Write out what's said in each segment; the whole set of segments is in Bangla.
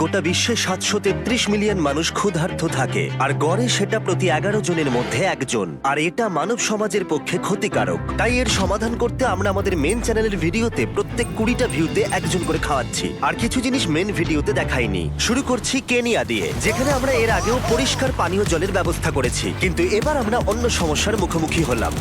গোটা বিশ্বে 733 মিলিয়ন মানুষ ক্ষুধার্ত থাকে আর গড়ে সেটা প্রতি 11 জনের মধ্যে একজন। আর এটা মানব সমাজের পক্ষে ক্ষতিকারক। তাই এর সমাধান করতে আমরা আমাদের মেন চ্যানেলের ভিডিওতে প্রত্যেক 20টা ভিউতে একজন করে খাওয়াচ্ছি। আর কিছু জিনিস মেন ভিডিওতে দেখাইনি। শুরু করছি কেনিয়া দিয়ে, যেখানে আমরা এর আগেও পরিষ্কার পানীয় জলের ব্যবস্থা করেছি, কিন্তু এবার আমরা অন্য সমস্যার মুখোমুখি হলাম।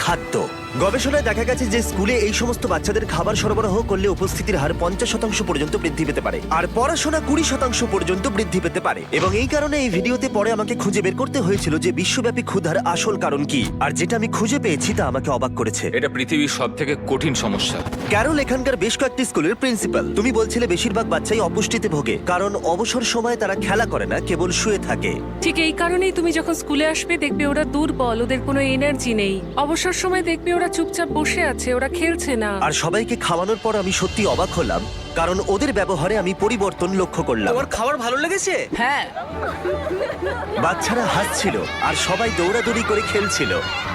খাদ্য। গবেষণায় দেখা গেছে যে স্কুলে এই সমস্ত বাচ্চাদের খাবার সরবরাহ করলে উপস্থিতির হার 50% পর্যন্ত বৃদ্ধি পেতে পারে, আর পড়াশোনা 20% পর্যন্ত বৃদ্ধি পেতে পারে। এবং এই কারণে এই ভিডিওতে পরে আমাকে খুঁজে বের করতে হয়েছিল যে বিশ্বব্যাপী ক্ষুধার আসল কারণ কি। আর যেটা আমি খুঁজে পেয়েছি তা আমাকে অবাক করেছে। এটা পৃথিবীর সবথেকে কঠিন সমস্যা। ক্যারল এখানকার বেশ কয়েকটি স্কুলের প্রিন্সিপাল। তুমি বলছিলে বেশিরভাগ বাচ্চাই অপুষ্টিতে ভোগে, কারণ অবসর সময় তারা খেলা করে না, কেবল শুয়ে থাকে। ঠিক এই কারণেই তুমি যখন স্কুলে আসবে দেখবে ওরা দুর্বল, ওদের কোনো এনার্জি নেই। অবসর সময় দেখবে ওরা চুপচাপ বসে আছে, ওরা খেলছে না। আর সবাইকে খাওয়ানোর পর আমি সত্যি অবাক হলাম, কারণ ওদের ব্যবহারে আমি পরিবর্তন লক্ষ্য করলাম। তোমার খাবার ভালো লেগেছে? হ্যাঁ, বাচ্চারা হাসছিল আর সবাই দৌড়াদৌড়ি করে খেলছিল।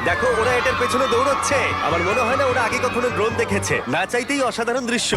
দেখো, ওরা এটার পেছনে দৌড়চ্ছে। আমার মনে হয় না ওরা আগে কখনো ড্রোন দেখেছে। না চাইতেই অসাধারণ দৃশ্য।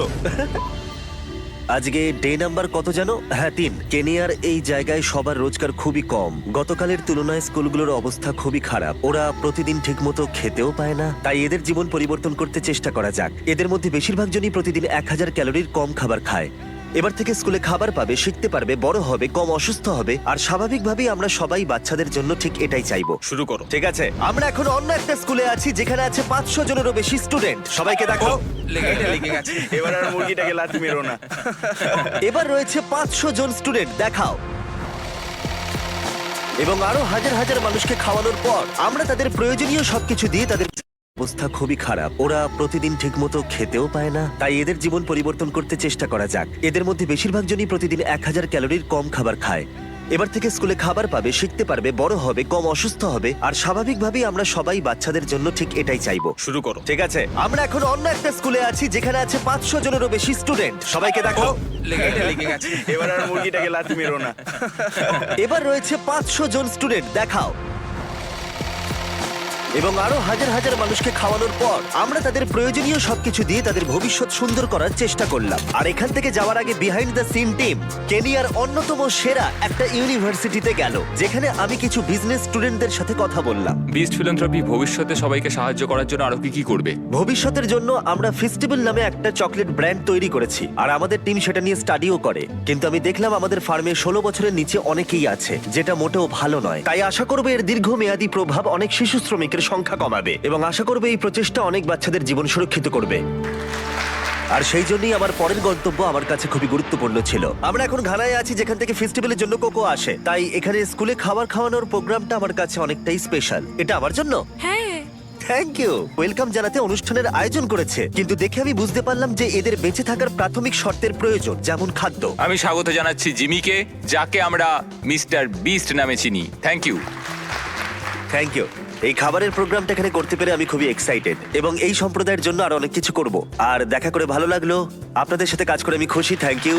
আজকে ডে নাম্বার কত জানো? হ্যাঁ, 3। কেনিয়ার এই জায়গায় সবার রোজগার খুবই কম। গতকালের তুলনায় স্কুলগুলোর অবস্থা খুবই খারাপ। ওরা প্রতিদিন ঠিকমতো খেতেও পায় না। তাই এদের জীবন পরিবর্তন করতে চেষ্টা করা যাক। এদের মধ্যে বেশিরভাগ জনই প্রতিদিন 1000 ক্যালোরির কম খাবার খায়। এবার থেকে স্কুলে খাবার পাবে, শিখতে পারবে, বড় হবে, কম অসুস্থ হবে। আর স্বাভাবিকভাবেই আমরা সবাই বাচ্চাদের জন্য ঠিক এটাই চাইবো। শুরু করো। ঠিক আছে, আমরা এখন অন্য একটা স্কুলে আছি যেখানে আছে 500 জনেরও বেশি স্টুডেন্ট। সবাইকে দেখো। লেগে গেছে। এবার আর মুরগিটাকে লাথি মেরো না। এবার রয়েছে 500 জন স্টুডেন্ট, দেখাও। এবং আরো হাজার হাজার মানুষকে খাওয়ানোর পর আমরা তাদের প্রয়োজনীয় সবকিছু দিয়ে তাদের অবস্থা খুবই খারাপ। ওরা প্রতিদিন ঠিকমতো খেতেও পায় না। তাই এদের জীবন পরিবর্তন করতে চেষ্টা করা যাক। এদের মধ্যে বেশিরভাগ জনই প্রতিদিন 1000 ক্যালোরির কম খাবার খায়। এবার থেকে স্কুলে খাবার পাবে, শিখতে পারবে, বড় হবে, কম অসুস্থ হবে। আর স্বাভাবিকভাবেই আমরা সবাই বাচ্চাদের জন্য ঠিক এটাই চাইবো। শুরু করো। ঠিক আছে, আমরা এখন অন্য একটা স্কুলে আছি যেখানে আছে 500 জনেরও বেশি স্টুডেন্ট। সবাইকে দেখো। লেগে গেছে। এবার আর মুরগিটাকে লাথি মেরো না। এবার রয়েছে 500 জন স্টুডেন্ট, দেখাও। এবং আরো হাজার হাজার মানুষকে খাওয়ানোর পর আমরা তাদের প্রয়োজনীয় সবকিছু দিয়ে তাদের ভবিষ্যৎ সুন্দর করার চেষ্টা করলাম। আর এখান থেকে যাওয়ার আগে বিহাইন্ড দ্য সিন টিম কেনিয়ার অন্যতম সেরা একটা ইউনিভার্সিটিতে গেল, যেখানে আমি কিছু বিজনেস স্টুডেন্টদের সাথে কথা বললাম। বিস্ট ফিলান্থ্রপি ভবিষ্যতে সবাইকে সাহায্য করার জন্য আরো কি করবে? ভবিষ্যতের জন্য আমরা ফেস্টিভ্যাল নামে একটা চকলেট ব্র্যান্ড তৈরি করেছি, আর আমাদের টিম সেটা নিয়ে স্টাডিও করে। কিন্তু আমি দেখলাম আমাদের ফার্মে 16 বছরের নিচে অনেকেই আছে, যেটা মোটেও ভালো নয়। তাই আশা করবো এর দীর্ঘমেয়াদী প্রভাব অনেক শিশু শ্রমিকের সংখ্যা কমাবে, এবং আশা করবো এই প্রচেষ্টা অনেক বাচ্চাদের জীবন সুরক্ষিত করবে। আর সেই জন্যই আমার পরের গন্তব্য আমার কাছে খুবই গুরুত্বপূর্ণ ছিল। আমরা এখন ঘানায় আছি, যেখান থেকে ফেস্টিভ্যালের জন্য কোকো আসে। তাই এখানে স্কুলে খাবার খাওয়ানোর প্রোগ্রামটা আমার কাছে অনেকটাই স্পেশাল। এটা আমার জন্য। হ্যাঁ, থ্যাংক ইউ। ওয়েলকাম জানাতে অনুষ্ঠানের আয়োজন করেছে, কিন্তু দেখে আমি বুঝতে পারলাম যে এদের বেঁচে থাকার প্রাথমিক শর্তের প্রয়োজন, যেমন খাদ্য। আমি স্বাগত জানাচ্ছি জিমিকে, যাকে আমরা মিস্টার বিস্ট নামে চিনি। Thank you. Thank you. এই খাবারের প্রোগ্রামটা এখানে করতে পেরে আমি খুবই এক্সাইটেড, এবং এই সম্প্রদায়ের জন্য আরো অনেক কিছু করব। আর দেখা করে ভালো লাগলো, আপনাদের সাথে কাজ করে আমি খুশি। থ্যাংক ইউ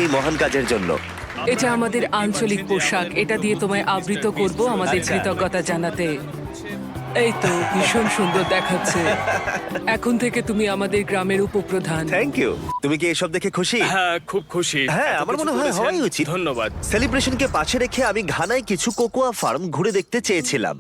এই মহান কাজের জন্য। এটা আমাদের আঞ্চলিক পোশাক, এটা দিয়ে তোমায় আবৃত করব আমাদের কৃতজ্ঞতা জানাতে। এই তো ভীষণ সুন্দর দেখাচ্ছে। এখন থেকে তুমি আমাদের গ্রামের উপপ্রধান। Thank you. তুমি কি এসব দেখে খুশি? হ্যাঁ, খুব খুশি। হ্যাঁ, এত আমার কিছু মনে হয় করেছেন। হওয়াই উচিত। ধন্যবাদ। সেলিব্রেশনকে পাশে রেখে আমি ঘানায় কিছু কোকোয়া ফার্ম ঘুরে দেখতে চেয়েছিলাম।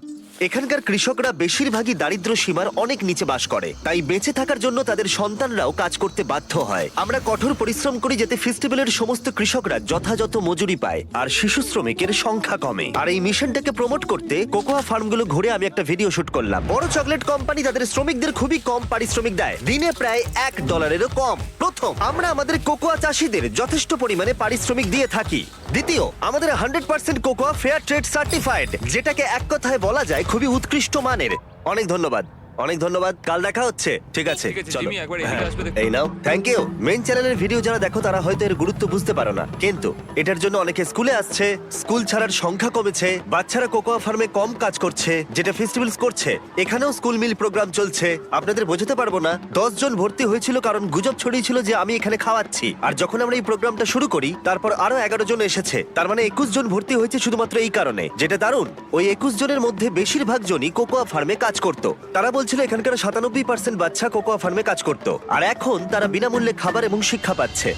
এখানকার কৃষকরা বেশিরভাগই দারিদ্র্য সীমার অনেক নিচে বাস করে, তাই বেঁচে থাকার জন্য তাদের সন্তানরাও কাজ করতে বাধ্য হয়। আমরা কঠোর পরিশ্রম করি যাতে ফেস্টিভ্যালের সমস্ত কৃষকরা যথাযথ মজুরি পায় আর শিশু শ্রমিকের সংখ্যা কমে। আর এই মিশনটাকে প্রমোট করতে কোকোয়া ফার্মগুলো ঘুরে আমি একটা ভিডিও শুট করলাম। বড় চকলেট কোম্পানি তাদের শ্রমিকদের খুবই কম পারিশ্রমিক দেয়, দিনে প্রায় $1 কম। প্রথম, আমরা আমাদের কোকোয়া চাষীদের যথেষ্ট পরিমাণে পারিশ্রমিক দিয়ে থাকি। দ্বিতীয়, আমাদের 100% কোকোয়া ফেয়ার ট্রেড সার্টিফাইড, যেটাকে এক কথায় বলা যায় খুবই উৎকৃষ্ট মানের। অনেক ধন্যবাদ, অনেক ধন্যবাদ। কাল দেখা হচ্ছে। ঠিক আছে, ঠিক আছে, চলো। জিমি, একবার এদিকে আসবে দেখতে? এই নাও। Thank you. মেন চ্যানেলের ভিডিও যারা দেখো তারা হয়তো এর গুরুত্ব বুঝতে পারো না, কিন্তু এটার জন্য অনেকে স্কুলে আসছে, স্কুল ছাড়ার সংখ্যা কমেছে, বাচ্চারা কোকোয়া ফার্মে কম কাজ করছে, যেটা ফেস্টিভ্যালস করছে। এখানেও স্কুল মিল প্রোগ্রাম চলছে। আপনাদের বোঝাতে পারবো না, 10 জন ভর্তি হয়েছিল কারণ গুজব ছড়িয়েছিল যে আমি এখানে খাওয়াচ্ছি। আর যখন আমরা এই প্রোগ্রামটা শুরু করি, তারপর আরো 11 জন এসেছে। তার মানে 21 জন ভর্তি হয়েছে শুধুমাত্র এই কারণে, যেটা দারুণ। ওই 21 জনের মধ্যে বেশিরভাগ জনই কোকোয়া ফার্মে কাজ করত। তারা বলছিল এখানকার 97% বাচ্চা কোকোয়া ফার্মে কাজ করত, আর এখন তারা বিনামূল্যে খাবার এবং শিক্ষা পাচ্ছে।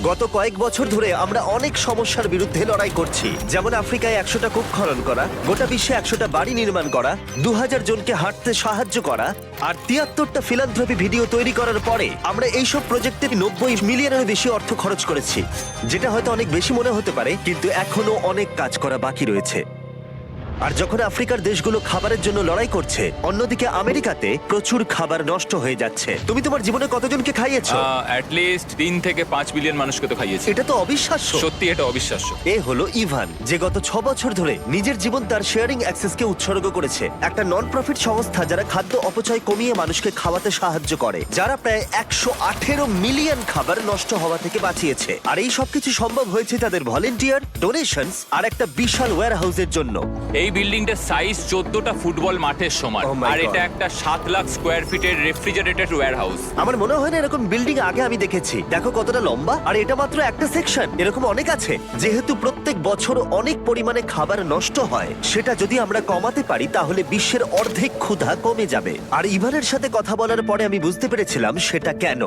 গত কয়েক বছর ধরে আমরা অনেক সমস্যার বিরুদ্ধে লড়াই করছি, যেমন আফ্রিকায় 100টা কূপ খনন করা, গোটা বিশ্বে 100টা বাড়ি নির্মাণ করা, 2000 জনকে হাঁটতে সাহায্য করা, আর 73টা ফিলান্থ্রপি ভিডিও তৈরি করার পরে আমরা এইসব প্রজেক্টে 90 মিলিয়নেরও বেশি অর্থ খরচ করেছি, যেটা হয়তো অনেক বেশি মনে হতে পারে, কিন্তু এখনো অনেক কাজ করা বাকি রয়েছে। আর যখন আফ্রিকার দেশগুলো খাবারের জন্য লড়াই করছে, অন্যদিকে আমেরিকাতে প্রচুর খাবার নষ্ট হয়ে যাচ্ছে। তুমি তোমার জীবনে কতজনকে খাইয়েছো? অ্যাটলিস্ট 3 থেকে 5 বিলিয়ন মানুষকে তো খাইয়েছে। এটা তো অবিশ্বাস্য। সত্যি এটা অবিশ্বাস্য। এ হলো ইভান, যে গত 6 বছর ধরে নিজের জীবন তার শেয়ারিং অ্যাক্সেসকে উৎসর্গ করেছে। একটা নন প্রফিট সংস্থা যারা খাদ্য অপচয় কমিয়ে মানুষকে খাওয়াতে সাহায্য করে, যারা প্রায় 118 মিলিয়ন খাবার নষ্ট হওয়া থেকে বাঁচিয়েছে। আর এই সবকিছু সম্ভব হয়েছে তাদের ভলেন্টিয়ার, ডোনেশনস আর একটা বিশাল ওয়্যারহাউসের জন্য। এই বিল্ডিংটার সাইজ 14টা ফুটবল মাঠের সমান। Oh my আর এটা God. একটা 7 লাখ স্কোয়ার ফিটের রেফ্রিজারেটেড ওয়্যারহাউস। আমার মনে হয় না এরকম বিল্ডিং আগে আমি দেখেছি। দেখো কতটা লম্বা, আর এটা মাত্র একটা সেকশন। এরকম অনেক আছে। যেহেতু প্রত্যেক বছর অনেক পরিমাণে খাবার নষ্ট হয়, সেটা যদি আমরা কমাতে পারি তাহলে বিশ্বের অর্ধেক ক্ষুধা কমে যাবে। আর ইভানের সাথে কথা বলার পরে আমি বুঝতে পেরেছিলাম সেটা কেন।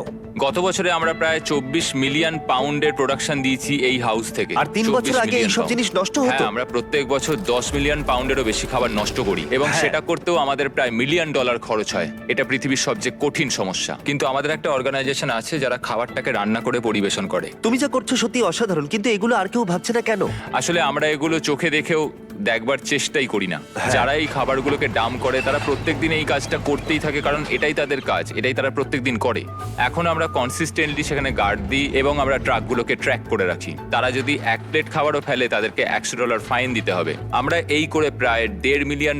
গত বছরে আমরা প্রায় 24 মিলিয়ন পাউন্ডের প্রোডাকশন দিয়েছি এই হাউস থেকে। আর 3 বছর 24 আগে মিলিয়ন এইসব পাউন্ড। জিনিস নষ্ট হতো। হ্যাঁ, আমরা প্রত্যেক বছর 10 মিলিয়ন পাউন্ডেরও বেশি খাবার নষ্ট করি, এবং হ্যাঁ। সেটা করতেও আমাদের প্রায় $1 মিলিয়ন খরচ হয়। এটা পৃথিবীর সবচেয়ে কঠিন সমস্যা। কিন্তু আমাদের একটা অর্গানাইজেশন আছে যারা খাবারটাকে রান্না করে পরিবেশন করে। তুমি যা করছো সত্যি অসাধারণ, কিন্তু এগুলো আর কেউ ভাবছে না কেন? আসলে আমরা এগুলো চোখে দেখেও দেখবার চেষ্টাই করি না। হ্যাঁ। যারা এই খাবারগুলোকে ডাম করে তারা প্রত্যেকদিন এই কাজটা করতেই থাকে, কারণ এটাই তাদের কাজ, এটাই তারা প্রত্যেকদিন করে। এখন আমরা কনসিস্টেন্টলি সেখানে গার্ড দিই এবং আমরা ট্রাকগুলোকে ট্র্যাক করে রাখি। তারা যদি 1 প্লেট খাবারও ফেলে তাদেরকে $100 ফাইন দিতে হবে। আমরা এই করে প্রায় $1.5 মিলিয়ন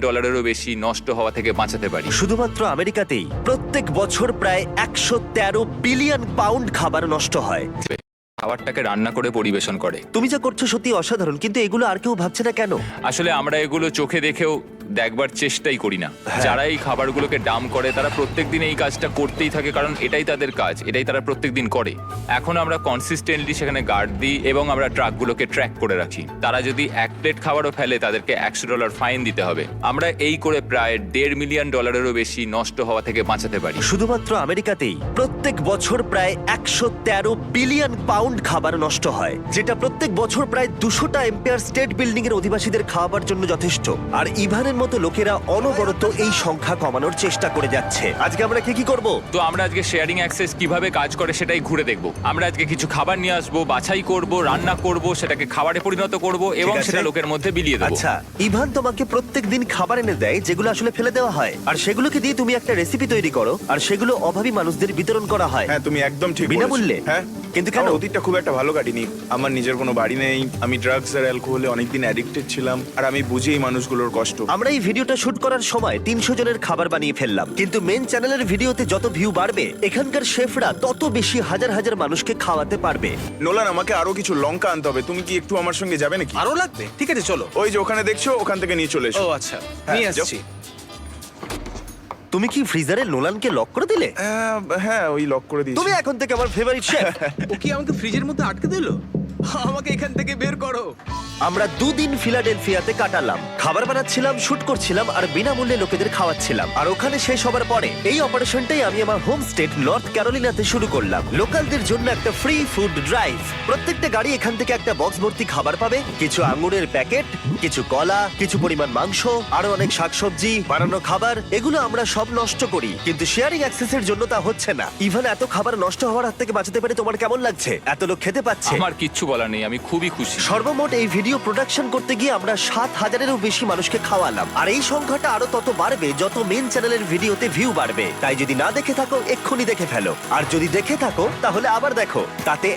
বেশি নষ্ট হওয়া থেকে বাঁচাতে পারি। শুধুমাত্র আমেরিকাতেই প্রত্যেক বছর প্রায় 113 বিলিয়ন পাউন্ড খাবার নষ্ট হয়। খাবারটাকে রান্না করে পরিবেশন করে। তুমি যা করছো সত্যি অসাধারণ, কিন্তু এগুলো আর কেউ ভাবছে না কেন? আসলে আমরা এগুলো চোখে দেখেও দেখবার চেষ্টাই করি না। হ্যাঁ। যারা এই খাবারগুলোকে ডাম করে তারা প্রত্যেকদিন এই কাজটা করতেই থাকে, কারণ এটাই তাদের কাজ, এটাই তারা প্রত্যেকদিন করে। এখন আমরা কনসিস্টেন্টলি সেখানে গার্ড দিই এবং আমরা ট্রাকগুলোকে ট্র্যাক করে রাখি। তারা যদি 1 প্লেট খাবারও ফেলে তাদেরকে $100 ফাইন দিতে হবে। আমরা এই করে প্রায় $1.5 মিলিয়ন বেশি নষ্ট হওয়া থেকে বাঁচাতে পারি। শুধুমাত্র আমেরিকাতেই প্রত্যেক বছর প্রায় 113 বিলিয়ন পাউন্ড খাবার নষ্ট হয়, যেটা প্রত্যেক বছর প্রায় 200টা এম্পায়ার স্টেট বিল্ডিং এর অধিবাসীদের খাওয়াবার জন্য যথেষ্ট। আর ইভানের মতো লোকেরা অনবরত এই সংখ্যা কমানোর চেষ্টা করে যাচ্ছে। আজকে আমরা কি করব? তো আমরা আজকে শেয়ারিং অ্যাক্সেস কিভাবে কাজ করে সেটাই ঘুরে দেখব। আমরা আজকে কিছু খাবার নিয়ে আসবো, বাছাই করব, রান্না করব, সেটাকে খাবারে পরিণত করব এবং আছে। সেটা লোকের মধ্যে বিলিয়ে দেবো। আচ্ছা, ইভান তোমাকে প্রত্যেক দিন খাবার এনে দেয় যেগুলো আসলে ফেলে দেওয়া হয়, আর সেগুলোকে দিয়ে তুমি একটা রেসিপি তৈরি করো, আর সেগুলো অভাবী মানুষদের বিতরণ করা হয় হ্যাঁ, তুমি একদম ঠিক বলেছো। বিনামূল্যে? হ্যাঁ, কিন্তু কেন? আমার অতীতটা খুব একটা ভালো কাটেনি। আমার নিজের কোনো বাড়ি নেই, আমি ড্রাগস আর অ্যালকোহলে অনেকদিন অ্যাডিক্টেড ছিলাম, আর আমি বুঝি এই মানুষগুলোর কষ্ট। আমরা এই ভিডিওটা শুট করার সময় 300 জনের খাবার বানিয়ে ফেললাম, কিন্তু মেন চ্যানেলের ভিডিওতে যত ভিউ বাড়বে এখানকার শেফরা তত বেশি হাজার হাজার মানুষকে খাওয়াতে পারবে। নোলান, আমাকে আরো কিছু লঙ্কা আনতে হবে। তুমি কি একটু আমার সঙ্গে যাবে নাকি? আরো লাগবে? ঠিক আছে, চলো। ওই যে ওখানে দেখছো, ওখান থেকে নিয়ে চলে এসো। ও আচ্ছা, হ্যাঁ, নিয়ে যাও। আসছি। তুমি কি ফ্রিজারে নোলানকে লক করে দিলে? হ্যাঁ, ওই লক করে দিয়েছি। তুমি এখন থেকে আমার ফেভারিট শেফ। ও কি আমাকে ফ্রিজের মধ্যে আটকে দিল? আমাকে এখান থেকে বের করো। আমরা 2 দিন ফিলাডেলফিয়াতে কাটালাম, খাবার বানাচ্ছিলাম, শুট করছিলাম, আর বিনামূল্যে লোকেদের খাওয়াচ্ছিলাম। আর ওখানে শেষ হবার পরে এই অপারেশনটাই আমি আমার হোম স্টেট নর্থ ক্যারোলিনাতে শুরু করলাম। লোকালদের জন্য একটা ফ্রি ফুড ড্রাইভ। প্রত্যেকটা গাড়ি এখান থেকে একটা বক্স ভর্তি খাবার পাবে, কিছু আঙুরের প্যাকেট, কিছু কলা, কিছু পরিমাণ মাংস, আরো অনেক শাকসবজি, বানানো খাবার। এগুলো আমরা সব নষ্ট করি, কিন্তু শেয়ারিং অ্যাক্সেসের জন্য তা হচ্ছে না। ইভান, এত খাবার নষ্ট হওয়ার হাত থেকে বাঁচাতে পারে তোমার কেমন লাগছে? এত লোক খেতে পাচ্ছে। আমার কিচ্ছু বলার নেই, আমি খুবই খুশি। সর্বমোট এই ভিডিও প্রোডাকশন করতে গিয়ে আমরা 7000-এরও বেশি মানুষকে খাওয়ালাম, আর এই সংখ্যাটা আরো তত বাড়বে যত মেন চ্যানেলের ভিডিওতে ভিউ বাড়বে। তাই যদি না দেখে থাকো এক্ষুনি দেখে ফেলো, আর যদি দেখে থাকো তাহলে আবার দেখো, তাতে